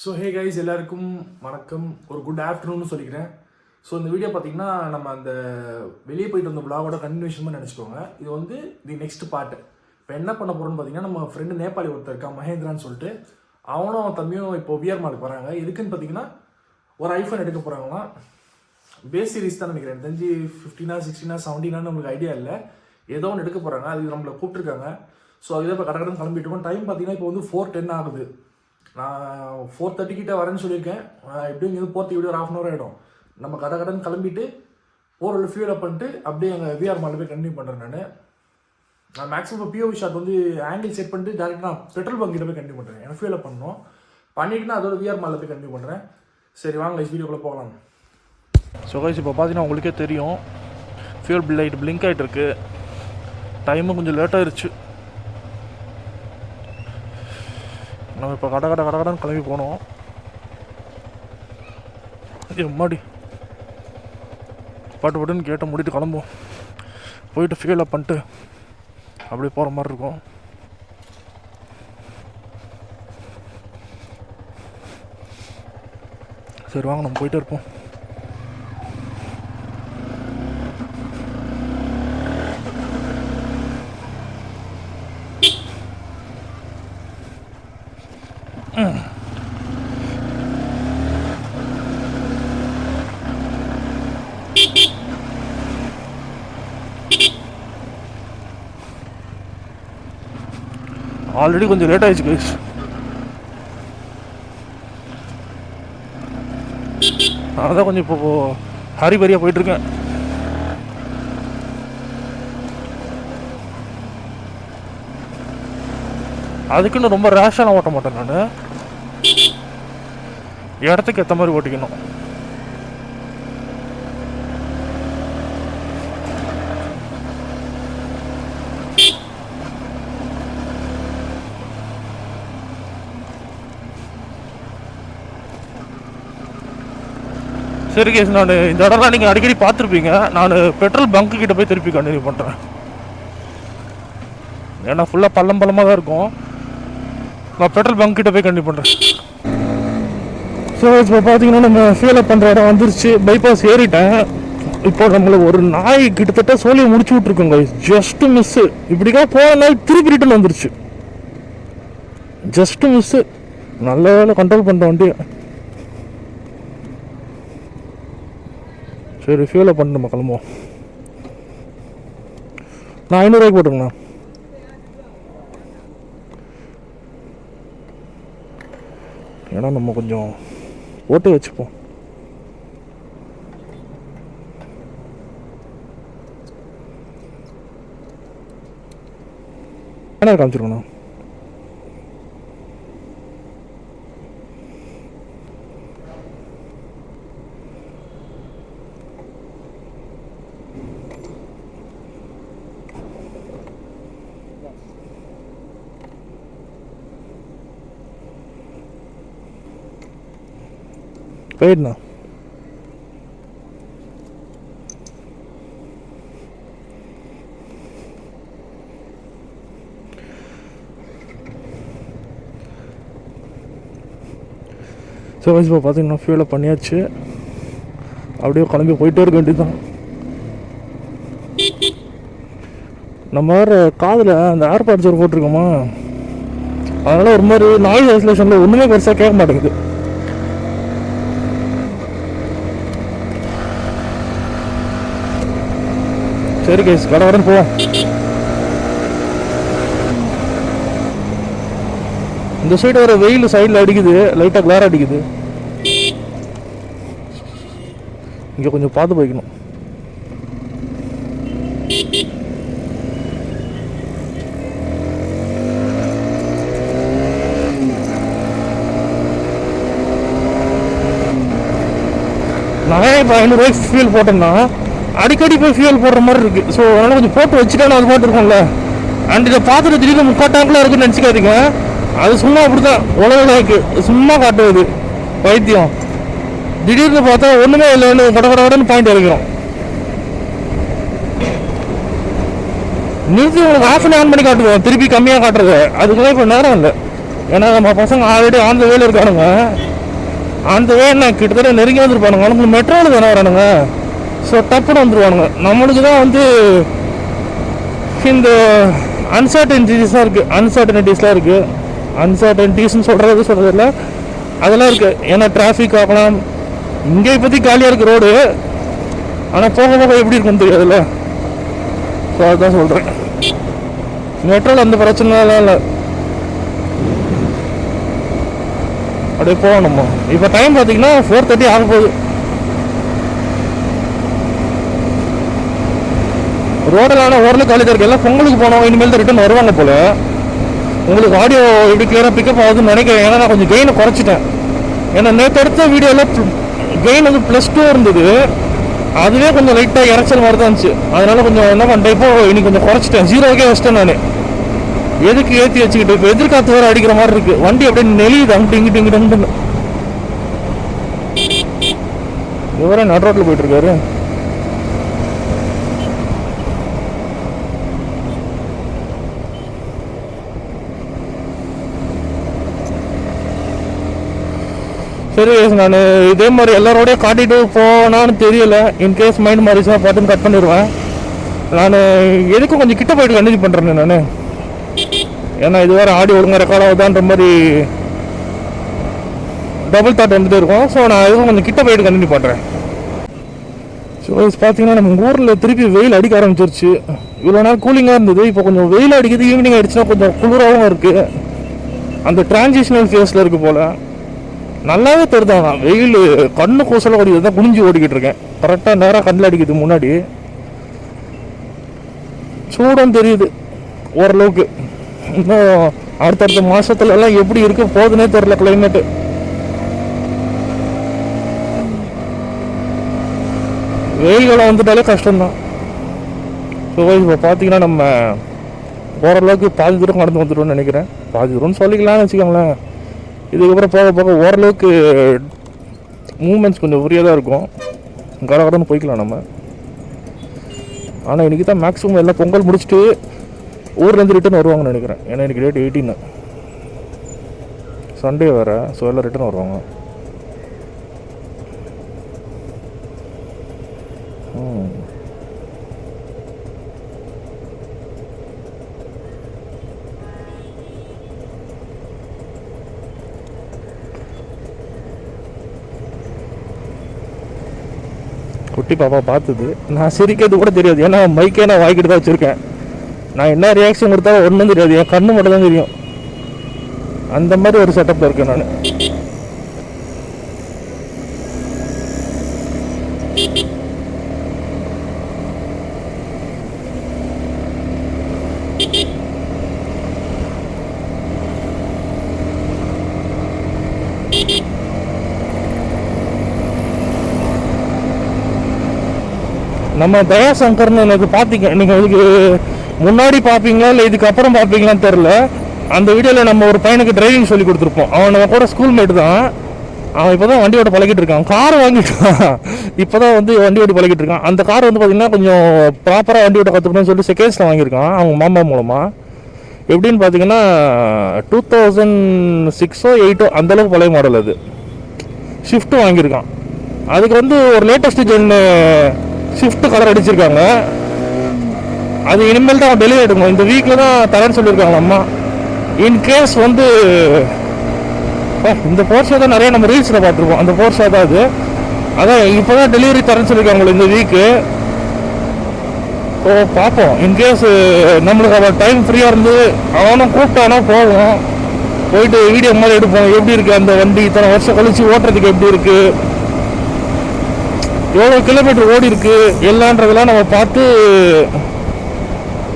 So hey guys எல்லாருக்கும் வணக்கம், ஒரு குட் ஆஃப்டர்நூன் சொல்லிக்கிறேன். ஸோ இந்த வீடியோ பார்த்தீங்கன்னா நம்ம அந்த வெளியே போயிட்டு வந்த விளாகோட கண்டினியூஷன் நினச்சிக்கோங்க. இது வந்து தி நெக்ஸ்ட் பார்ட். இப்போ என்ன பண்ண போகிறோம்னு பார்த்தீங்கன்னா, நம்ம ஃப்ரெண்டு நேபாளி ஒருத்தர் இருக்கான் மகேந்திரான்னு சொல்லிட்டு, அவனும் அவன் தம்பியும் இப்போ விஆர் மாலுக்கு வராங்க. எதுக்குன்னு பார்த்தீங்கன்னா ஒரு ஐஃபோன் எடுக்க போகிறாங்களாம். பேஸ் சீரிஸ் தான் நினைக்கிறேன், தெரிஞ்சு 15 16 17 நம்மளுக்கு ஐடியா இல்லை. ஏதோ ஒன்று எடுக்க போகிறாங்க, அதுக்கு நம்மளை கூப்பிட்டுருக்காங்க. ஸோ அதுதான் இப்போ கடற்கடன் கிளம்பிட்டு இருக்கோம். டைம் பார்த்தீங்கன்னா இப்போ வந்து 4:10 ஆகுது. நான் 4:30 கிட்ட வரேன்னு சொல்லியிருக்கேன். எப்படியும் இங்கே போகிறதுக்கு வீடியோ ஒரு ½ hour ஆகிடும். நம்ம கடன் கிளம்பிட்டு ஒரு ஃபியூல் அப் பண்ணிட்டு அப்படியே எங்கள் விஆர் மாலில் போய் கண்டினியூ பண்ணுறேன். நான் மேக்ஸிமம் இப்போ பிஓவி ஷாட் வந்து ஆங்கிள் செட் பண்ணிட்டு டேரெக்டாக நான் பெட்ரோல் பங்க் கிட்ட போய் கண்டினியூ பண்ணுறேன். எனக்கு ஃபியூல் அப் பண்ணணும். பண்ணிவிட்டு நான் அதோட விஆர் மாலில் போய் கண்டினியூ பண்ணுறேன். சரி வாங்க வீடியோக்குள்ளே போகலாம். ஸோ கைஸ் இப்போ பார்த்தீங்கன்னா உங்களுக்கே தெரியும், ஃபியூல் லைட் பிளிங்க் ஆகிட்டு இருக்கு. டைமும் கொஞ்சம் லேட் ஆயிடுச்சு. நம்ம இப்போ கடகடன் கிளம்பி போனோம். எம்மாடி பாட்டுன்னு கேட்ட முடிட்டு கிளம்புவோம். போயிட்டு ஃபியூல் அப் பண்ணிட்டு அப்படியே போகிற மாதிரி இருக்கும். சரி வாங்க நம்ம போயிட்டே இருப்போம். ஆல்ரெடி கொஞ்சம் லேட் ஆயிடுச்சு கைஸ். அதான் கொஞ்சம் இப்போ ஹரிபரியாக போயிட்டுருக்கேன். அதுக்குன்னு ரொம்ப ரேஷாக ஓட்ட மாட்டேன். நான் இடத்துக்கு ஏற்ற மாதிரி ஓட்டிக்கணும். சரி கேஸ், நான் இந்த இடம்லாம் நீங்கள் அடிக்கடி பார்த்துருப்பீங்க. நான் பெட்ரோல் பங்க்கு கிட்ட போய் திருப்பி கண்டினியூ பண்ணுறேன். ஏன்னா ஃபுல்லாக பள்ளமாக தான் இருக்கும். நான் பெட்ரோல் பங்க் கிட்ட போய் கண்டினியூ பண்ணுறேன். ஸோ இப்போ பார்த்தீங்கன்னா நம்ம ஃபியூல் அப் பண்ணுற இடம் வந்துருச்சு. பைபாஸ் ஏறிட்டேன். இப்போ நம்மளுக்கு ஒரு நாய் கிட்டத்தட்ட சோழியை முடிச்சு விட்ருக்கோங்க. Just miss. இப்படிக்கா போன நாள் திருப்பி ரிட்டன் வந்துருச்சு. Just miss. நல்ல வேலை கண்ட்ரோல் பண்ணிட்டேன் வண்டியை. சரி ஃபியூலை பண்ணிட்டு நம்ம கிளம்புவோம். நான் 500 ரூபாய்க்கு போட்டுருங்கண்ணா. ஏன்னா நம்ம கொஞ்சம் ஓட்டு வச்சுப்போம். என்ன காமிச்சிருக்கோண்ணா? போயிடுண்ணா. ஸோ இப்போ பார்த்தீங்கன்னா ஃபியூலை பண்ணியாச்சு. அப்படியே கிளம்பி போயிட்டே இருக்க வேண்டியதுதான். நம்ம வேறு காதில் அந்த ஏர்பாட்ஸ் ஒரு போட்டிருக்கோமா, அதனால் ஒரு மாதிரி நாய்ஸ் ஐசோலேஷனில் ஒன்றுமே பெருசாக கேட்க மாட்டேங்குது. சரி கைஸ், கடகடன் போவோம். இந்த சைடு வர வெயில் சைடில் அடிக்குது, லைட்டாக கிளார் அடிக்குது. இங்கே கொஞ்சம் பார்த்து போய்க்கணும். நான் இப்போ 500 ரூபாய்க்கு ஃபியூல் போட்டேன்னா அடிக்கடி போய் ஃபியூல் போடுற மாதிரி இருக்குது. ஸோ அதனால் கொஞ்சம் போட்டு வச்சுட்டா அது போட்டு இருக்கோம்ல. அண்ட் இதை பார்த்துட்டு திடீர்னு 3/4 டேங்க்லாம் இருக்குன்னு நினச்சிக்காதீங்க. அது சும்மா அப்படி தான் உலகக்கு சும்மா காட்டுவது வைத்தியம். திடீர்னு பார்த்தா ஒன்றுமே இல்லைன்னு கடன்னு பாயிண்ட் இறக்கிறோம். நிறுத்தி உங்களுக்கு ஆஃப் ஆன் பண்ணி காட்டுவோம், திருப்பி கம்மியாக காட்டுறது. அதுக்குதான் இப்போ நேரம் இல்லை. ஏன்னா நம்ம பசங்க ஆல்ரெடி ஆன் த வேல இருக்கானுங்க. ஆன் த வே என்ன கிட்டத்தட்ட நெருங்கி வந்துருப்பானுங்க. அவனுக்கு மெட்ரோவில் தானே வரானுங்க. ஸோ டப்புன்னு வந்துடுவானுங்க. நம்மளுக்கு தான் வந்து இந்த அன்சர்டனிட்டிஸ்லாம் இருக்குது. அன்சர்டனிட்டிஸ்ன்னு சொல்கிறது இல்லை, அதெல்லாம் இருக்குது. ஏன்னா டிராஃபிக் ஆகலாம். இங்கே இப்போதைக்கு காலியாக இருக்குது ரோடு. ஆனால் போக போக எப்படி இருக்குன்னு தெரியாதுல்ல. ஸோ அதுதான் சொல்கிறேன். மெட்ரோவில் அந்த பிரச்சனைலாம் இல்லை, அப்படியே போகணுமா. இப்போ டைம் பார்த்தீங்கன்னா 4:30 ஆக போகுது. ரோடெல்லாம் ஓரளவுக்கு காலேஜ் இருக்குது. எல்லாம் பொங்கலுக்கு போனோம், இனிமேல் தான் ரிட்டர்ன் வருவாங்க போல். உங்களுக்கு ஆடியோ எப்படி கிளியராக பிக்கப் ஆகுதுன்னு நினைக்கிறேன். ஏன்னா நான் கொஞ்சம் கெயினை குறைச்சிட்டேன். ஏன்னா நேற்று எடுத்த வீடியோவில் கெயின் வந்து +2 இருந்தது. அதுவே கொஞ்சம் லைட்டாக இறைச்சல் மாதிரி தான் இருந்துச்சு. அதனால கொஞ்சம் என்ன பண்ணிட்டேன், இப்போ இன்னைக்கு கொஞ்சம் குறைச்சிட்டேன். 0க்கே வச்சிட்டேன் நான். எதுக்கு ஏற்றி வச்சுக்கிட்டு இப்போ எதிர்காத்து வேறு அடிக்கிற மாதிரி இருக்கு. வண்டி அப்படியே நெளியுது அங்கிட்டு இங்கிட்டு. இவரே நடு ரோட்டில் போயிட்டு இருக்காரு. சரி, நான் இதே மாதிரி எல்லாரோடையும் காட்டிட்டு போனான்னு தெரியல. இன்கேஸ் மைண்ட் மாறிச்சுன்னா பார்த்துன்னு கட் பண்ணிடுவேன். நான் எதுக்கும் கொஞ்சம் கிட்ட போயிட்டு கண்டினியூ பண்ணுறேன் நான். ஏன்னா இது வேறு ஆடியோ ஒழுங்காக ரெக்கார்ட் ஆகுதான்ற மாதிரி டபுள் தாட் வந்துட்டு இருக்கும். ஸோ நான் எதுவும் கொஞ்சம் கிட்ட போயிட்டு கண்டினியூ பண்ணுறேன். ஸோ பார்த்தீங்கன்னா நம்ம ஊரில் திருப்பி வெயில் அடிக்க ஆரம்பிச்சிருச்சு. இவ்வளோ நாள் கூலிங்காக இருந்தது, இப்போ கொஞ்சம் வெயில் அடிக்குது. ஈவினிங் ஆகிடுச்சுன்னா கொஞ்சம் குளிராகவும் இருக்குது. அந்த டிரான்சிஷனல் ஃபேஸில் இருக்குது போல். நல்லாவே தெரியுதாண்ணா வெயில். கண்ணு கூசல ஓடிக்கிட்டு தான் குனிஞ்சு ஓடிக்கிட்டு இருக்கேன். கரெக்டாக நேராக கண்ணில் அடிக்குது முன்னாடி. சூடும் தெரியுது ஓரளவுக்கு. இன்னும் அடுத்தடுத்த மாதத்துல எல்லாம் எப்படி இருக்க போகுதுன்னே தெரில கிளைமேட்டு. வெயில் காலம் வந்துட்டாலே கஷ்டம்தான். ஸோ இப்போ பார்த்தீங்கன்னா நம்ம ஓரளவுக்கு பாதி தூரம் கடந்து வந்துட்டோம்னு நினைக்கிறேன். பாதி தூரம்னு சொல்லிக்கலாம்னு வச்சுக்கோங்களேன். இதுக்கப்புறம் போக போக ஓரளவுக்கு மூமெண்ட்ஸ் கொஞ்சம் ஃப்ரீயாக தான் இருக்கும். கடகடன்னு போய்க்கலாம் நம்ம. ஆனால் இன்றைக்கி தான் மேக்ஸிமம் எல்லாம் பொங்கல் முடிச்சுட்டு ஊர்லேருந்து ரிட்டர்ன் வருவாங்கன்னு நினைக்கிறேன். ஏன்னா இன்றைக்கி டேட் 18 சண்டே வேறு. ஸோ எல்லாம் ரிட்டர்ன் வருவாங்க. குட்டி பாப்பா பார்த்தது நான் சிரிக்கிறது கூட தெரியாது. ஏன்னா மைக்கே நான் வாங்கிட்டு தான் வச்சுருக்கேன். நான் என்ன ரியாக்ஷன் கொடுத்தாலும் ஒன்றும் தெரியாது. என் கண்ணு மட்டும் தான் தெரியும். அந்த மாதிரி ஒரு செட்டப்பில் இருக்கேன் நான். நம்ம தயாசங்கர்னு எனக்கு பார்த்தீங்க. நீங்கள் இதுக்கு முன்னாடி பார்ப்பீங்களா இல்லை இதுக்கப்புறம் பார்ப்பீங்களான்னு தெரில. அந்த வீடியோவில் நம்ம ஒரு பையனுக்கு டிரைவிங் சொல்லி கொடுத்துருப்போம். அவன் நம்ம கூட ஸ்கூல்மேட் தான். அவன் இப்போ தான் வண்டி ஓட்ட பழகிட்டு இருக்கான். கார் வாங்கிட்டான். இப்போ தான் வந்து வண்டி ஓட்டி பழகிட்டு இருக்கான். அந்த கார் வந்து பார்த்திங்கன்னா கொஞ்சம் ப்ராப்பராக வண்டி ஓட்ட கற்றுக்கணும்னு சொல்லிட்டு செகண்ட்ஸில் வாங்கியிருக்கான் அவங்க மாமா மூலமாக. எப்படின்னு பார்த்தீங்கன்னா 2006 8 அந்தளவுக்கு பழைய மாடல். அது ஷிஃப்ட்டு வாங்கியிருக்கான். அதுக்கு வந்து ஒரு லேட்டஸ்ட் ஜென் ஷிஃப்ட் கலர் அடிச்சிருக்காங்க. அது இனிமேல் தான் டெலிவரி எடுக்கணும். இந்த வீக்கில் தான் தரேன்னு சொல்லியிருக்காங்க அம்மா. இன்கேஸ் வந்து இந்த போர்ஷா தான் நிறைய நம்ம ரீல்ஸில் பார்த்துருக்கோம். அந்த போர்ஷா தான் அது. அதான் இப்போ தான் டெலிவரி தரேன்னு சொல்லியிருக்காங்களே இந்த வீக்கு. ஸோ பார்ப்போம். இன்கேஸ் நம்மளுக்கு அவன் டைம் ஃப்ரீயாக இருந்து அவனும் கூப்பிட்டானா போவோம். போயிட்டு வீடியோ மாதிரி எடுப்போம். எப்படி இருக்குது அந்த வண்டி, இத்தனை வருஷம் கழிச்சு ஓட்டுறதுக்கு எப்படி இருக்குது, எவ்வளோ கிலோமீட்டர் ஓடி இருக்கு எல்லான்றதெல்லாம் நம்ம பார்த்து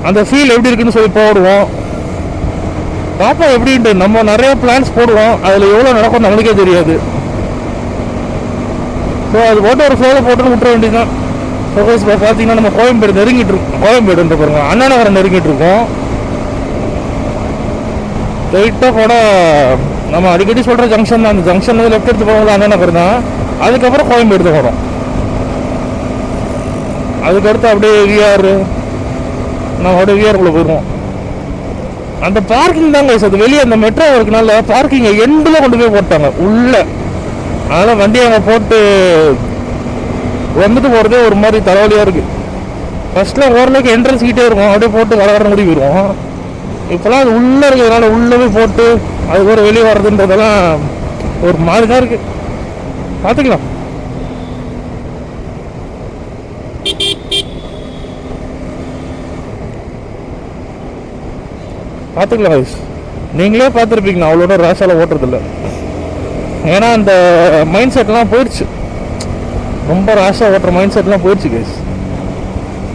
அந்த ஃபீல் எப்படி இருக்குன்னு சொல்லி போடுவோம். பார்ப்போம் எப்படின்ட்டு. நம்ம நிறைய பிளான்ஸ் போடுவோம். அதில் எவ்வளோ நடக்கும் நம்மளுக்கே தெரியாது. ஸோ அது போட்டு ஒரு ஃப்ளோவில் போட்டுன்னு விட்டுற வேண்டியதுதான். சப்போஸ் இப்போ பார்த்தீங்கன்னா நம்ம கோயம்பேடு நெருங்கிட்டு இருக்கோம். கோயம்பேடுன்ற பாருங்க அண்ணா நகரம் நெருங்கிட்டு இருக்கோம். ரைட்டாக கூட நம்ம அடிக்கடி சொல்கிற ஜங்ஷன் தான். அந்த ஜங்ஷன் வந்து லெஃப்ட் எடுத்து போகும்போது அண்ணா நகர் தான். அதுக்கப்புறம் கோயம்பேடு தான் வரும். அதுக்கடுத்து அப்படியே விஆர், நான் அப்படியே விஆருக்குள்ளே போயிடுவோம். அந்த பார்க்கிங் தாங்க அது வெளியே அந்த மெட்ரோ இருக்கனால பார்க்கிங் எண்டில் கொண்டு போய் போட்டாங்க உள்ள. அதனால் வண்டியை அங்கே போட்டு வந்துட்டு போகிறதே ஒரு மாதிரி தலைவலியாக இருக்குது. ஃபஸ்ட்டில் ஓரளவுக்கு என்ட்ரன்ஸ் கிட்டே இருக்கும், அப்படியே போட்டு கலவர முடி போயிடுவோம். இப்போலாம் அது உள்ளே இருக்கிறதுனால உள்ளே போய் போட்டு அது ஒரு வெளியே வர்றதுன்றதெல்லாம் ஒரு மாதிரி தான் இருக்குது. பார்த்துக்கலாம். பார்த்துக்கலாம் வயசு நீங்களே பார்த்துருப்பீங்க, அவ்வளோட ரேஷால் ஓட்டுறதில்ல. ஏன்னா அந்த மைண்ட் செட்லாம் போயிடுச்சு, ரொம்ப ரேஷாக ஓட்டுற மைண்ட் செட்லாம் போயிடுச்சு கைஸ்.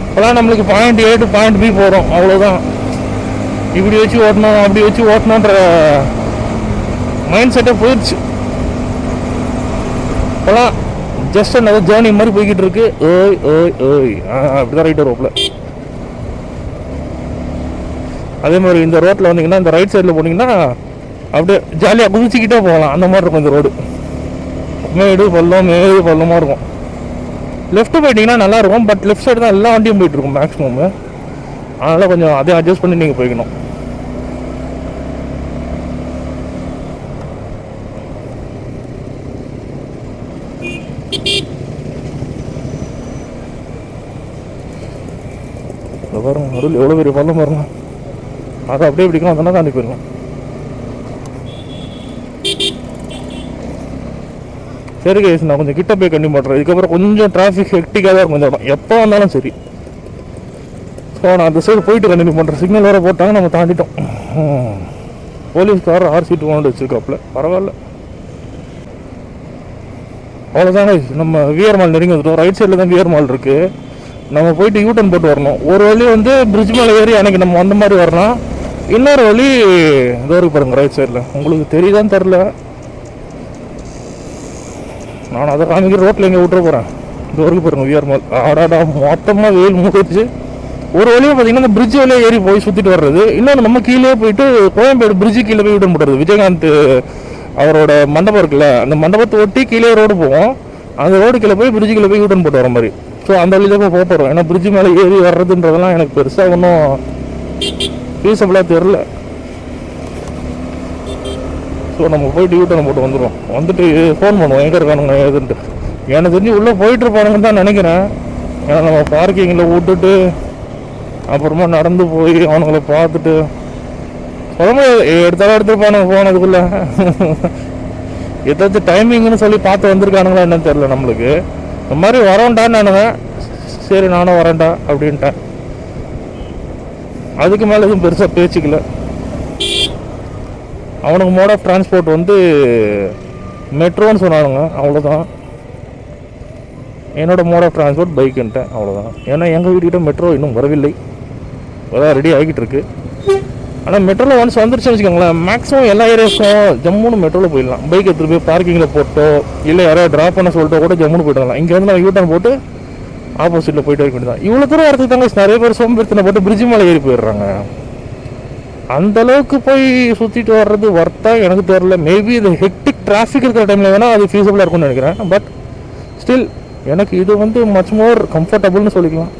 இப்போலாம் நம்மளுக்கு point A to point B போகிறோம், அவ்வளோதான். இப்படி வச்சு ஓட்டணும் அப்படி வச்சு ஓட்டணுன்ற மைண்ட் செட்டே போயிடுச்சு. இப்போலாம் ஜஸ்ட் அந்த ஜேர்னி மாதிரி போய்கிட்டு இருக்கு. ஓய் ஓய் ஓய் அப்படிதான் ரைட் ரோப்பில். அதே மாதிரி இந்த ரோட்டில் வந்தீங்கன்னா இந்த ரைட் சைடில் போனீங்கன்னா அப்படியே ஜாலியாக குதிச்சுக்கிட்டே போகலாம், அந்த மாதிரி இருக்கும் இந்த ரோடு. மேடு பள்ளம் மேடு பள்ளமாக இருக்கும். லெஃப்ட்டு போயிட்டீங்கன்னா நல்லாயிருக்கும், பட் லெஃப்ட் சைடு தான் எல்லா வண்டியும் போயிட்டுருக்கும் மேக்ஸிமம். அதனால் கொஞ்சம் அதே அட்ஜஸ்ட் பண்ணி நீங்கள் போய்க்கணும். பாருங்க நடுவில் எவ்வளோ பெரிய பள்ளம் பாருங்க. அதை அப்படியே பிடிக்கும், அதெல்லாம் தாண்டி போயிடலாம். சரி கேஸ், நான் கொஞ்சம் கிட்ட போய் கண்டிப்பாக பண்ணுறேன். இதுக்கப்புறம் கொஞ்சம் டிராஃபிக் ஹெக்டிக்காக தான் இருக்கும் இந்த இடம், எப்போ வந்தாலும் சரி. ஸோ நான் அந்த சைடு போயிட்டு கண்டினியூ பண்ணுறேன். சிக்னல் வேறு போட்டாங்க, நம்ம தாண்டிட்டோம். போலீஸ்கார் RC 200 வச்சுருக்காப்புல, பரவாயில்ல. அவ்வளோதாங்க, நம்ம விஆர் மால் நெருங்கி வந்துட்டோம். ரைட் சைடில் தான் விஆர் மால் இருக்குது. நம்ம போயிட்டு யூட்டன் போட்டு வரணும். ஒரு வழி வந்து பிரிட்ஜ் மேலே ஏறி அன்றைக்கி நம்ம அந்த மாதிரி வரலாம். இன்னொரு வழி இதோ இருக்கு பாருங்க ரைட் சைடில், உங்களுக்கு தெரியுதான்னு தெரில. நான் அதை காமிக்கிற ரோட்டில் எங்கே விட்டுற போகிறேன். இது வரைக்கும் பாருங்க விஆர் மால். ஆடாடா மொத்தமாக வெயில் மூடிச்சு. ஒரு வழியாக பார்த்தீங்கன்னா இந்த பிரிட்ஜ் வழியாக ஏறி போய் சுற்றிட்டு வர்றது. இன்னொன்று நம்ம கீழே போயிட்டு கோயம்பேடு பிரிட்ஜு கீழே போய் யூட்டன் போடுறது. விஜயகாந்த் அவரோட மண்டபம் இருக்குல்ல, அந்த மண்டபத்தை ஒட்டி கீழே ரோடு போவோம். அந்த ரோடு கீழே போய் பிரிட்ஜு கீழே போய் யூட்டன் போட்டு வர மாதிரி. ஸோ அந்த வழி தான் போக போகிறோம். ஏன்னா பிரிட்ஜு மேலே ஏறி வர்றதுன்றதெல்லாம் எனக்கு பெருசாக ஒன்றும் ஃபீஸபிளாக தெரில. ஸோ நம்ம போயிட்டு யூட்டனை போட்டு வந்துடுவோம். வந்துட்டு ஃபோன் பண்ணுவோம் எங்கே இருக்கானுங்க ஏதுன்ட்டு. எனக்கு தெரிஞ்சு உள்ளே போயிட்டுருப்பானுங்கன்னு தான் நினைக்கிறேன். ஏன்னா நம்ம பார்க்கிங்கில் விட்டுட்டு அப்புறமா நடந்து போய் அவனுங்களை பார்த்துட்டு உடம்பு எடுத்தாலும் எடுத்துருப்பானுங்க போனதுக்குள்ளே. ஏதாச்சும் டைமிங்னு சொல்லி பார்த்து வந்திருக்கானுங்களா என்னன்னு தெரில நம்மளுக்கு. இந்த மாதிரி வரோண்டான்னு நானுங்க, சரி நானும் வரேன்டா அப்படின்ட்டேன். அதுக்கு மேலே எதுவும் பெருசாக பேச்சுக்கல. அவனுக்கு மோட் ஆஃப் டிரான்ஸ்போர்ட் வந்து மெட்ரோன்னு சொன்னானுங்க, அவ்வளோதான். என்னோட மோட் ஆஃப் டிரான்ஸ்போர்ட் பைக்குன்ட்டேன், அவ்வளோதான். ஏன்னா எங்கள் வீட்டுக்கிட்ட மெட்ரோ இன்னும் வரவில்லை, அதான் ரெடி ஆகிட்டு இருக்கு. ஆனால் மெட்ரோவில் ஒன்ஸ் வந்துருச்சுன்னு வச்சுக்கோங்களேன், மேக்ஸிமம் எல்லா ஏரியாஸும் ஜம்முன்னு மெட்ரோவில் போயிடலாம். பைக் எடுத்துகிட்டு போய் பார்க்கிங்கில் போட்டோ இல்லை யாராவது ட்ராப் பண்ண சொல்லிட்டோ கூட ஜம்முன்னு போயிடலாம். இங்கே வந்து நம்ம யூட்டன் போட்டு ஆப்போசிட்டில் போயிட்டு இருக்க வேண்டியதான். இவ்வளோ தூரம் வரதுக்கு தாங்க நிறைய பேர் சோம்பேறித்தனை போட்டு பிரிட்ஜ் மேலே ஏறி போயிடுறாங்க. அந்தளவுக்கு போய் சுற்றிட்டு வர்றது ஒர்த்தா எனக்கு தெரில. மேபி இந்த ஹெக்டிக் டிராஃபிக் இருக்கிற டைமில் வேணால் அது ஃபீஸபிளாக இருக்கும்னு நினைக்கிறேன். பட் ஸ்டில் எனக்கு இது வந்து மச் மோர் கம்ஃபர்டபுள்னு சொல்லிக்கலாம்.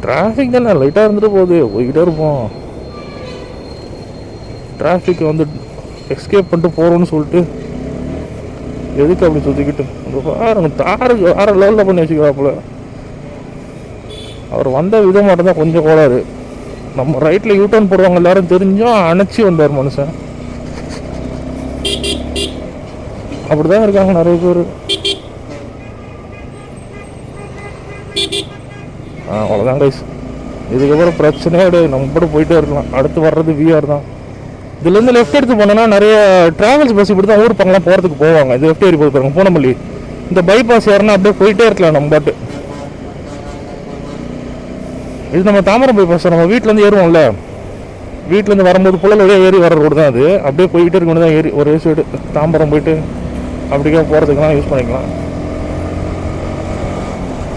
டிராஃபிக் தானே லைட்டாக இருந்துட்டு போய்கிட்டே இருப்போம். டிராஃபிக் வந்து எஸ்கேப் பண்ணிட்டு போகிறோன்னு சொல்லிட்டு எதுக்கு அப்படி சுற்றிக்கிட்டு பாருங்க. தாருக்கு வேறு லெவலில் பண்ணி வச்சுக்கிறாப்புல. அவர் வந்த விதம் மட்டும்தான் கொஞ்சம் கோளாறு. நம்ம ரைட்டில் யூட்டர்ன் போடுவாங்க எல்லாரும் தெரிஞ்சும் அணைச்சி வந்தார் மனுஷன். அப்படிதான் இருக்காங்க நிறைய பேர். அவ்வளோதான் கைஸ், இதுக்கப்புறம் பிரச்சனையே கிடையாது, நம்ம கூட போயிட்டே இருக்கலாம். அடுத்து வர்றது விஆர் தான். இதுலேருந்து லெஃப்ட் எடுத்து போனோன்னா நிறைய ட்ராவல்ஸ் பஸ் இப்படி தான் ஊர் பங்கெல்லாம் போகிறதுக்கு போவாங்க. இது லெஃப்ட் ஏறி போய் பாருங்க பூனமல்லி. இந்த பைபாஸ் ஏறினா அப்படியே போயிட்டே இருக்கலாம் நம்ம பாட்டு. இது நம்ம தாம்பரம் பைபாஸ் நம்ம வீட்டிலேருந்து ஏறுவோம்ல, வீட்டிலேருந்து வரும்போது புள்ளல் வழியாக ஏறி வர ரோடு தான் அது. அப்படியே போய்கிட்டே இருக்க தான் ஏறி ஒரே சைடு தாம்பரம் போயிட்டு அப்படிக்கே போகிறதுக்கெலாம் யூஸ் பண்ணிக்கலாம்.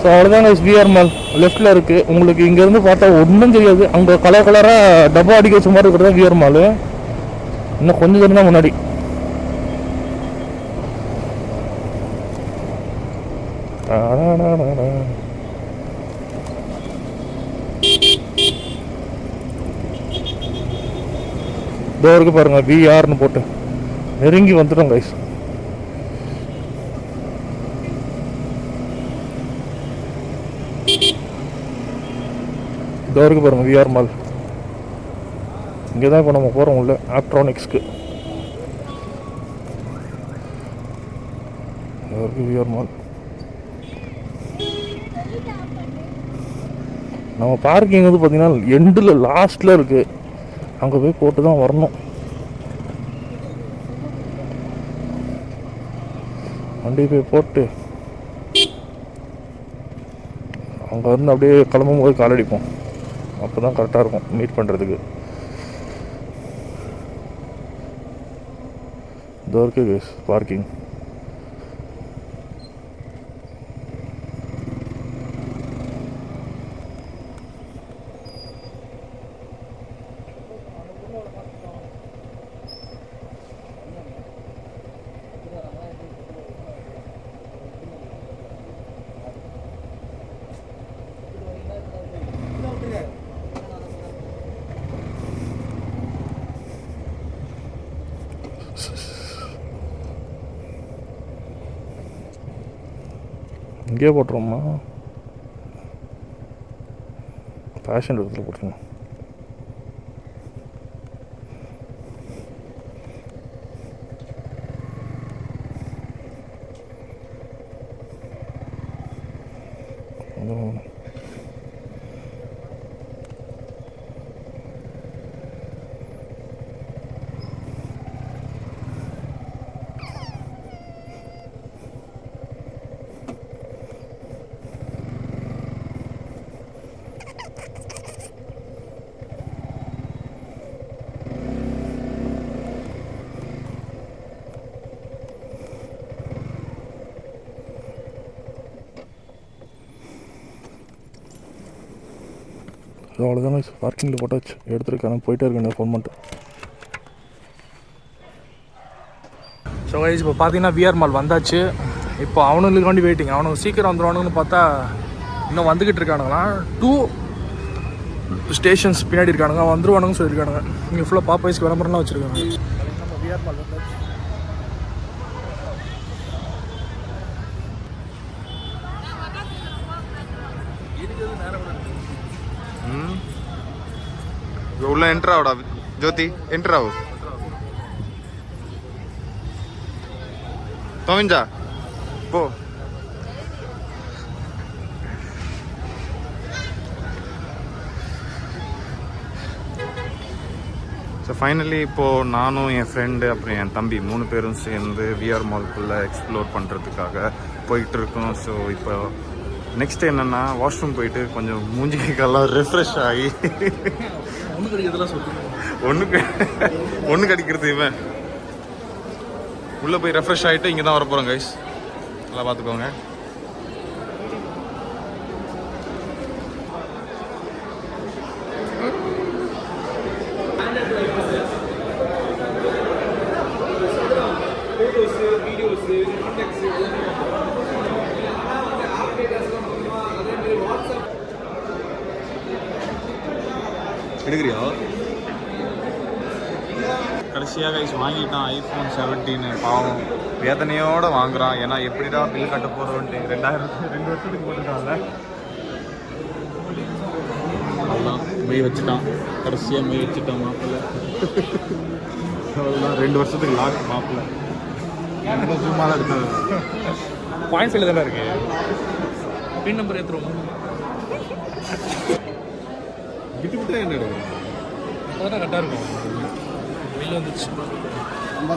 ஸோ அவ்வளோதாங்க. விஆர் மால் லெஃப்ட்டில் இருக்குது. உங்களுக்கு இங்கேருந்து பார்த்தா ஒன்றும் தெரியாது. அங்கே கலர் கலராக டப்பா அடிக்க வச்ச மாதிரி இருக்கிறது தான் விஆர் மால். இன்னும் கொஞ்சம் தூரம் தான் முன்னாடி. இதோ இருக்கு பாருங்கள், விஆர்னு போட்டு நெருங்கி வந்துட்டோம் கைஸ். இதோ இருக்கு பாருங்கள் விஆர் மால். இங்கே தான் இப்போ நம்ம போகிறோம் உள்ள ஆப்ட்ரானிக்ஸ்க்கு. விஆர் மால் நம்ம பார்க்கிங் வந்து பார்த்தீங்கன்னா எண்டில் லாஸ்ட்டில் இருக்குது. அங்கே போய் போட்டு தான் வரணும். வண்டி போய் போட்டு அங்கே வந்து அப்படியே கிளம்பும் போது கால் அடிப்போம். அப்போ தான் கரெக்டாக இருக்கும் மீட் பண்ணுறதுக்கு. இதோ இருக்கு பார்க்கிங். இங்கேயே போட்டுருவோம்மா, ஃபேஷன் இடத்துல போட்டுருங்க. ஸோ அவ்வளோதாங்க, பார்க்கிங்கில் போட்டாச்சு. எடுத்துருக்கேன், போயிட்டே இருக்கேன் ஃபோன் பண்ணிட்டு. ஸோ கைஸ் இப்போ பார்த்தீங்கன்னா விஆர் மால் வந்தாச்சு. இப்போ அவனுங்களுக்கு வேண்டி வெயிட்டிங். அவனுக்கு சீக்கிரம் வந்துடுவானுங்கன்னு பார்த்தா இன்னும் வந்துக்கிட்டு இருக்கானுங்களாம். 2 ஸ்டேஷன்ஸ் பின்னாடி இருக்கானுங்க, வந்துருவானுங்கன்னு சொல்லியிருக்கானுங்க. இங்கே ஃபுல்லாக பாப்பாய்ஸ்க்கு விளம்பரம்லாம் வச்சுருக்காங்க. நம்ம விஆர் மால் வந்தாச்சு. உள்ள என்ட்ரு ஆகுடா ஜோதி, என்ட்ரு ஆகு. தோவிஞ்சா போ. ஸோ ஃபைனலி இப்போது நானும் என் ஃப்ரெண்டு அப்புறம் என் தம்பி 3 பேரும் சேர்ந்து விஆர் மால்குள்ளே எக்ஸ்ப்ளோர் பண்ணுறதுக்காக போயிட்டுருக்கோம். ஸோ இப்போ நெக்ஸ்ட் என்னென்னா வாஷ்ரூம் போயிட்டு கொஞ்சம் மூஞ்சிக்கெல்லாம் ரெஃப்ரெஷ் ஆகி ஒன்று கடிக்கிறது இவன் உள்ளே போய் ரெஃப்ரெஷ் ஆகிட்டு இங்கே தான் வர போகிறோம் கைஸ். நல்லா பார்த்துக்கோங்க. எடுக்கிறியா? கடைசியாக கைஸ் வாங்கிட்டான் ஐஃபோன் 17. பாவம் வேதனையோடு வாங்குறான். ஏன்னா எப்படிடா பில் கட்ட போகிறோன்ட்டு 2 வருஷத்துக்கு போட்டுருக்கான்ல. அவ்வளோதான் மெய் வச்சுட்டான். கடைசியாக மெய் வச்சுட்டான் மாப்பிள்ள. அவ்வளோதான் 2 வருஷத்துக்கு லாக் மாப்பிள்ள. சும்மா தான் எடுத்தாங்க. பாயிண்ட்ஸ் இல்லை தானே இருக்கு. பின் நம்பர் ஏற்றுருவோம். விட்டு விட்டு என்ன எடுக்கும்? அப்போ தான் கரெக்டாக இருக்கும். வெளியே வந்துச்சு. நான்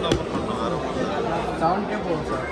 தான் ஓப்பன் பண்ணேன். வேறு 7K போகும் சார்.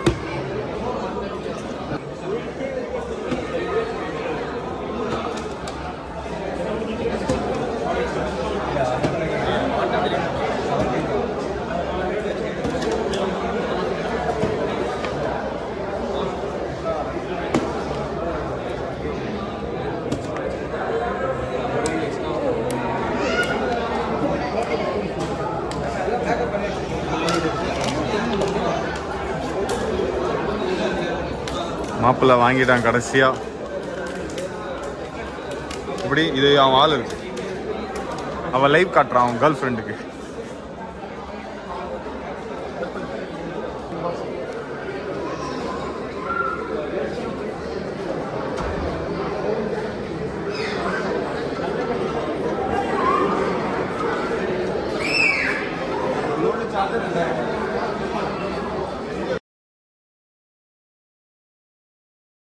மாப்பிள்ளை வாங்கிட்டான் கடைசியா. இப்படி இது அவன் ஆள் இருக்கு, அவன் லைவ் காட்டுறான் அவன் கேர்ள் ஃப்ரெண்டுக்கு.